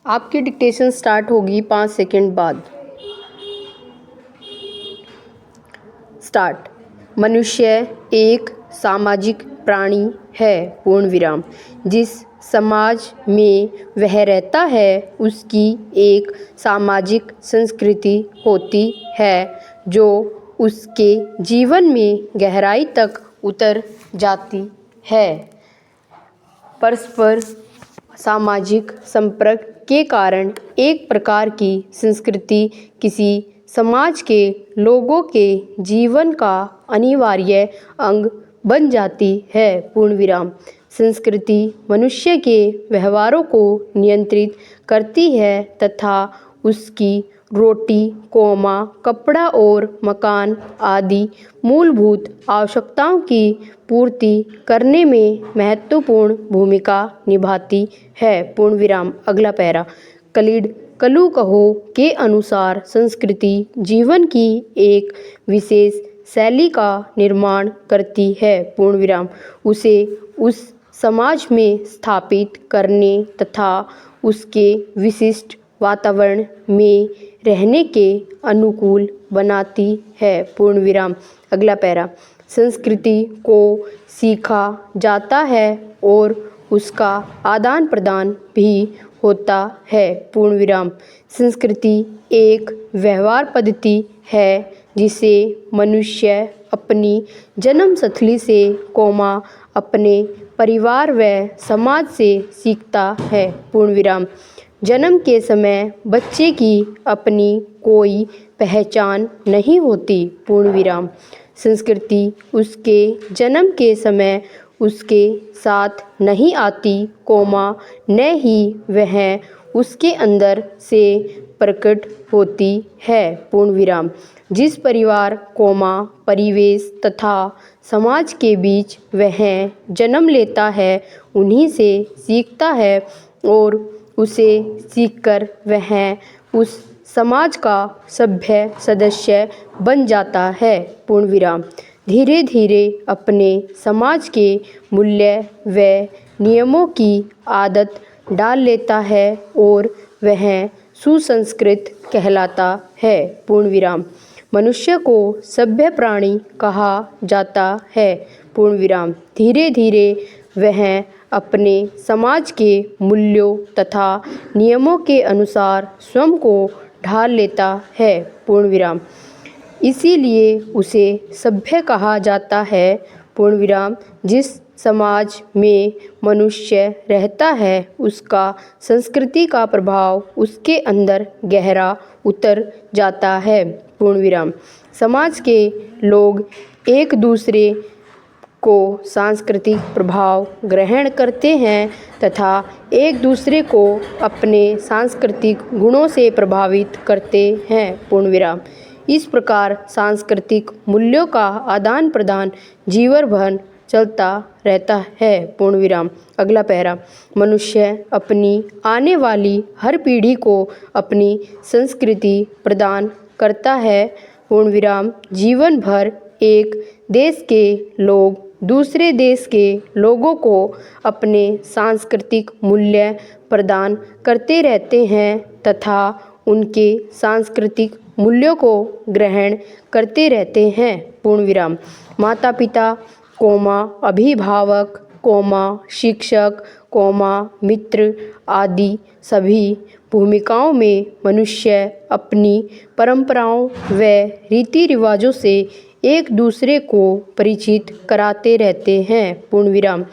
आपकी dictation start होगी 5 second बाद। स्टार्ट। मनुष्य एक सामाजिक प्राणी है पूर्ण विराम। जिस समाज में वह रहता है उसकी एक सामाजिक संस्कृति होती है जो उसके जीवन में गहराई तक उतर जाती है। परस्पर सामाजिक संपर्क के कारण एक प्रकार की संस्कृति किसी समाज के लोगों के जीवन का अनिवार्य अंग बन जाती है पूर्ण विराम। संस्कृति मनुष्य के व्यवहारों को नियंत्रित करती है तथा उसकी रोटी, कपड़ा और मकान आदि मूलभूत आवश्यकताओं की पूर्ति करने में महत्वपूर्ण भूमिका निभाती है पूर्ण विराम। अगला पैरा। कलीड कलुकहो के अनुसार संस्कृति जीवन की एक विशेष शैली का निर्माण करती है पूर्ण विराम। उसे उस समाज में स्थापित करने तथा उसके विशिष्ट वातावरण में रहने के अनुकूल बनाती है पूर्ण विराम। अगला पैरा। संस्कृति को सीखा जाता है और उसका आदान प्रदान भी होता है पूर्ण विराम। संस्कृति एक व्यवहार पद्धति है जिसे मनुष्य अपनी जन्मस्थली से अपने परिवार व समाज से सीखता है पूर्ण विराम। जन्म के समय बच्चे की अपनी कोई पहचान नहीं होती पूर्ण विराम। संस्कृति उसके जन्म के समय उसके साथ नहीं आती, न ही वह उसके अंदर से प्रकट होती है पूर्ण विराम। जिस परिवार, परिवेश तथा समाज के बीच वह जन्म लेता है उन्हीं से सीखता है और उसे सीखकर वह उस समाज का सभ्य सदस्य बन जाता है पूर्ण विराम। धीरे धीरे अपने समाज के मूल्य व नियमों की आदत डाल लेता है और वह सुसंस्कृत कहलाता है पूर्ण विराम। मनुष्य को सभ्य प्राणी कहा जाता है पूर्ण विराम। धीरे धीरे वह अपने समाज के मूल्यों तथा नियमों के अनुसार स्वयं को ढाल लेता है पूर्ण विराम। इसीलिए उसे सभ्य कहा जाता है पूर्ण विराम। जिस समाज में मनुष्य रहता है उसका संस्कृति का प्रभाव उसके अंदर गहरा उतर जाता है पूर्ण विराम। समाज के लोग एक दूसरे को सांस्कृतिक प्रभाव ग्रहण करते हैं तथा एक दूसरे को अपने सांस्कृतिक गुणों से प्रभावित करते हैं पूर्ण विराम। इस प्रकार सांस्कृतिक मूल्यों का आदान प्रदान जीवन भर चलता रहता है पूर्ण विराम। अगला पैरा। मनुष्य अपनी आने वाली हर पीढ़ी को अपनी संस्कृति प्रदान करता है पूर्ण विराम। जीवन भर एक देश के लोग दूसरे देश के लोगों को अपने सांस्कृतिक मूल्य प्रदान करते रहते हैं तथा उनके सांस्कृतिक मूल्यों को ग्रहण करते रहते हैं पूर्ण विराम। माता पिता, अभिभावक, शिक्षक, मित्र आदि सभी भूमिकाओं में मनुष्य अपनी परंपराओं व रीति रिवाजों से एक दूसरे को परिचित कराते रहते हैं पूर्ण विराम।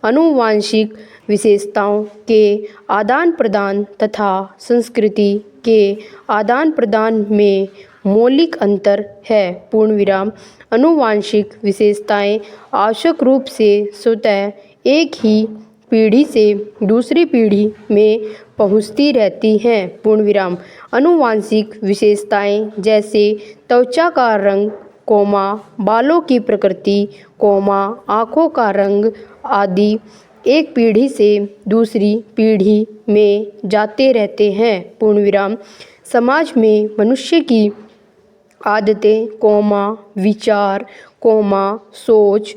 आनुवांशिक विशेषताओं के आदान प्रदान तथा संस्कृति के आदान प्रदान में मौलिक अंतर है पूर्ण विराम। आनुवांशिक विशेषताएं आवश्यक रूप से स्वतः एक ही पीढ़ी से दूसरी पीढ़ी में पहुंचती रहती हैं पूर्ण विराम। आनुवांशिक विशेषताएं जैसे त्वचा का रंग, बालों की प्रकृति, आँखों का रंग आदि एक पीढ़ी से दूसरी पीढ़ी में जाते रहते हैं पूर्ण विराम। समाज में मनुष्य की आदतें, विचार, सोच,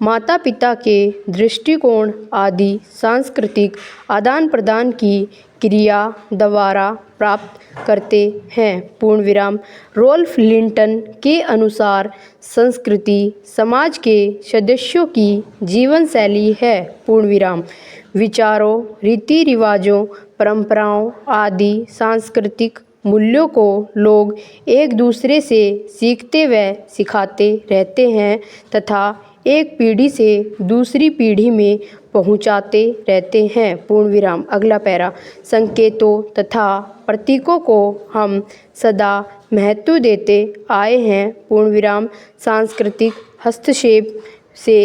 माता पिता के दृष्टिकोण आदि सांस्कृतिक आदान प्रदान की क्रिया द्वारा प्राप्त करते हैं। पूर्ण विराम। रोल्फ लिंटन के अनुसार संस्कृति समाज के सदस्यों की जीवन शैली है। पूर्ण विराम। विचारों, रीति रिवाजों, परंपराओं आदि सांस्कृतिक मूल्यों को लोग एक दूसरे से सीखते व सिखाते रहते हैं तथा एक पीढ़ी से दूसरी पीढ़ी में पहुंचाते रहते हैं। पूर्ण विराम। अगला पैरा। संकेतों तथा प्रतीकों को हम सदा महत्व देते आए हैं। पूर्ण विराम। सांस्कृतिक हस्तक्षेप से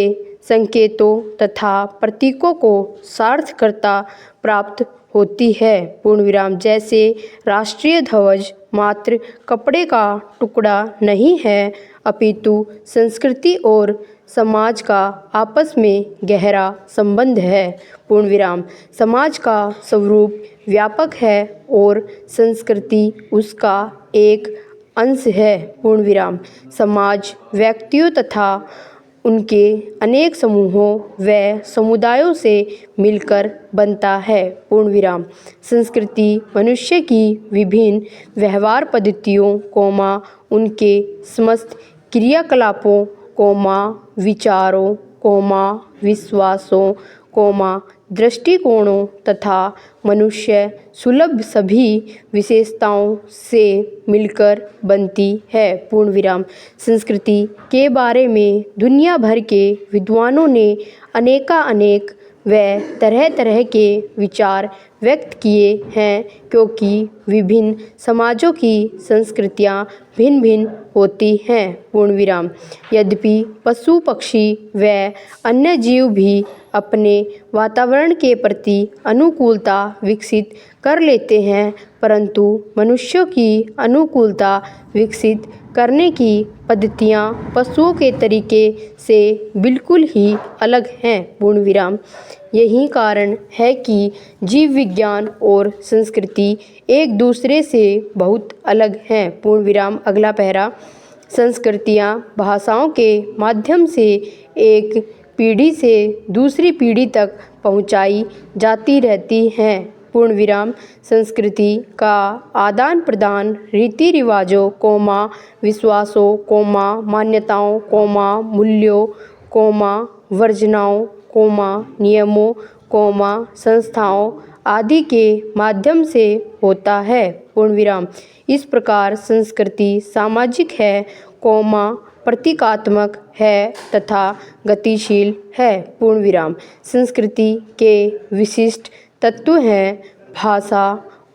संकेतों तथा प्रतीकों को सार्थकता प्राप्त होती है। पूर्ण विराम। जैसे राष्ट्रीय ध्वज मात्र कपड़े का टुकड़ा नहीं है अपितु संस्कृति और समाज का आपस में गहरा संबंध है। पूर्ण विराम। समाज का स्वरूप व्यापक है और संस्कृति उसका एक अंश है। पूर्ण विराम। समाज व्यक्तियों तथा उनके अनेक समूहों व समुदायों से मिलकर बनता है। पूर्ण विराम। संस्कृति मनुष्य की विभिन्न व्यवहार पद्धतियों उनके समस्त क्रियाकलापों विचारों विश्वासों दृष्टिकोणों तथा मनुष्य सुलभ सभी विशेषताओं से मिलकर बनती है। पूर्ण विराम। संस्कृति के बारे में दुनिया भर के विद्वानों ने अनेक व तरह तरह के विचार व्यक्त किए हैं क्योंकि विभिन्न समाजों की संस्कृतियाँ भिन्न भिन्न होती हैं। पूर्ण विराम। यद्यपि पशु पक्षी व अन्य जीव भी अपने वातावरण के प्रति अनुकूलता विकसित कर लेते हैं परंतु मनुष्यों की अनुकूलता विकसित करने की पद्धतियाँ पशुओं के तरीके से बिल्कुल ही अलग हैं। पूर्ण विराम। यही कारण है कि जीव विज्ञान और संस्कृति एक दूसरे से बहुत अलग हैं। पूर्ण विराम। अगला पैरा। संस्कृतियाँ भाषाओं के माध्यम से एक पीढ़ी से दूसरी पीढ़ी तक पहुँचाई जाती रहती हैं। पूर्ण विराम। संस्कृति का आदान प्रदान रीति रिवाजों विश्वासों मान्यताओं मूल्यों वर्जनाओं नियमों संस्थाओं आदि के माध्यम से होता है। पूर्ण विराम। इस प्रकार संस्कृति सामाजिक है प्रतीकात्मक है तथा गतिशील है। पूर्ण विराम। संस्कृति के विशिष्ट तत्व हैं भाषा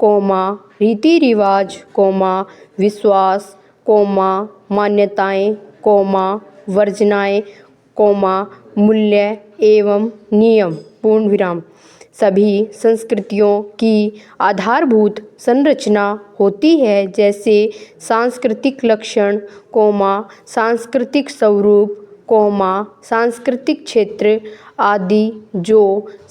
रीति रिवाज विश्वास मान्यताएं वर्जनाएं मूल्य एवं नियम। पूर्ण विराम। सभी संस्कृतियों की आधारभूत संरचना होती है जैसे सांस्कृतिक लक्षण सांस्कृतिक स्वरूप सांस्कृतिक क्षेत्र आदि जो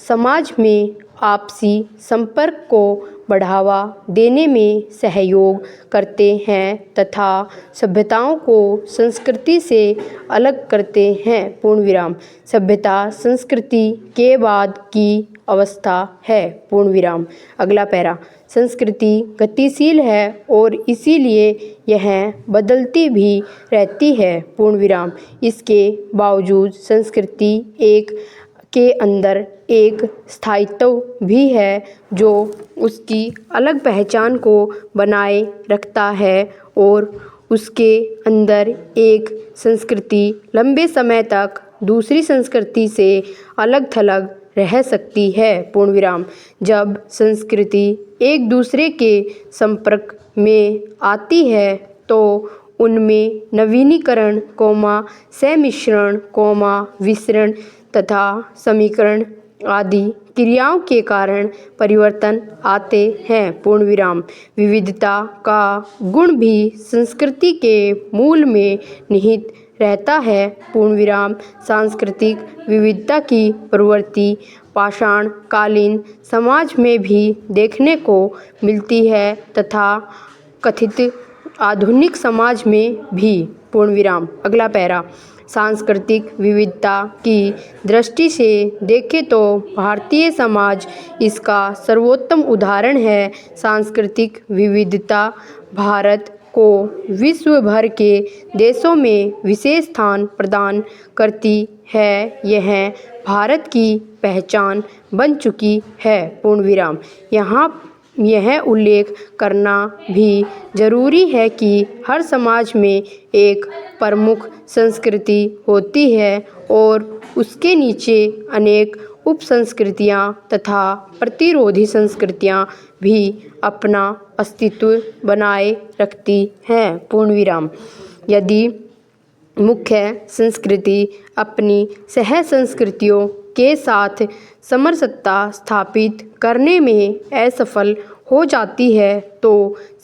समाज में आपसी संपर्क को बढ़ावा देने में सहयोग करते हैं तथा सभ्यताओं को संस्कृति से अलग करते हैं। पूर्ण विराम। सभ्यता संस्कृति के बाद की अवस्था है। पूर्ण विराम। अगला पैरा। संस्कृति गतिशील है और इसीलिए यह बदलती भी रहती है। पूर्ण विराम। इसके बावजूद संस्कृति के अंदर एक स्थायित्व भी है जो उसकी अलग पहचान को बनाए रखता है और उसके अंदर एक संस्कृति लंबे समय तक दूसरी संस्कृति से अलग थलग रह सकती है। पूर्ण विराम। जब संस्कृति एक दूसरे के संपर्क में आती है तो उनमें नवीनीकरण सम्मिश्रण विसरण तथा समीकरण आदि क्रियाओं के कारण परिवर्तन आते हैं। पूर्ण विराम। विविधता का गुण भी संस्कृति के मूल में निहित रहता है। पूर्ण विराम। सांस्कृतिक विविधता की प्रवृत्ति पाषाण कालीन समाज में भी देखने को मिलती है तथा कथित आधुनिक समाज में भी। पूर्ण विराम। अगला पैरा। सांस्कृतिक विविधता की दृष्टि से देखें तो भारतीय समाज इसका सर्वोत्तम उदाहरण है। सांस्कृतिक विविधता भारत को विश्व भर के देशों में विशेष स्थान प्रदान करती है। यह भारत की पहचान बन चुकी है। पूर्ण विराम। यहाँ यह उल्लेख करना भी जरूरी है कि हर समाज में एक प्रमुख संस्कृति होती है और उसके नीचे अनेक उप संस्कृतियाँ तथा प्रतिरोधी संस्कृतियाँ भी अपना अस्तित्व बनाए रखती हैं। पूर्ण विराम। यदि मुख्य संस्कृति अपनी सह संस्कृतियों के साथ समरसता स्थापित करने में असफल हो जाती है तो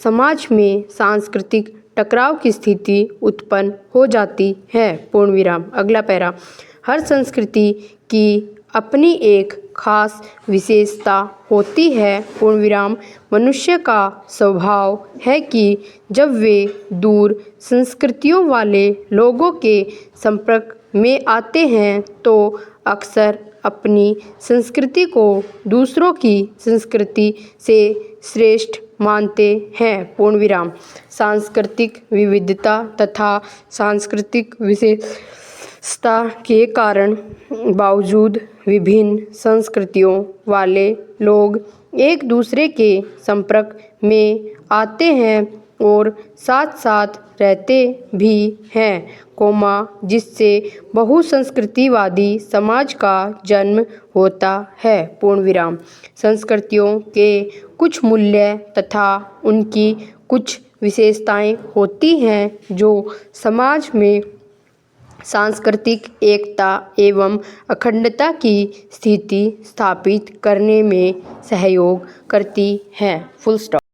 समाज में सांस्कृतिक टकराव की स्थिति उत्पन्न हो जाती है। पूर्ण विराम। अगला पैरा। हर संस्कृति की अपनी एक खास विशेषता होती है। पूर्ण विराम। मनुष्य का स्वभाव है कि जब वे दूर संस्कृतियों वाले लोगों के संपर्क में आते हैं तो अक्सर अपनी संस्कृति को दूसरों की संस्कृति से श्रेष्ठ मानते हैं। पूर्ण विराम। सांस्कृतिक विविधता तथा सांस्कृतिक विशेषता के कारण बावजूद विभिन्न संस्कृतियों वाले लोग एक दूसरे के संपर्क में आते हैं और साथ साथ रहते भी हैं, जिससे बहुसंस्कृतिवादी समाज का जन्म होता है। पूर्ण विराम। संस्कृतियों के कुछ मूल्य तथा उनकी कुछ विशेषताएं होती हैं जो समाज में सांस्कृतिक एकता एवं अखंडता की स्थिति स्थापित करने में सहयोग करती हैं। Full stop.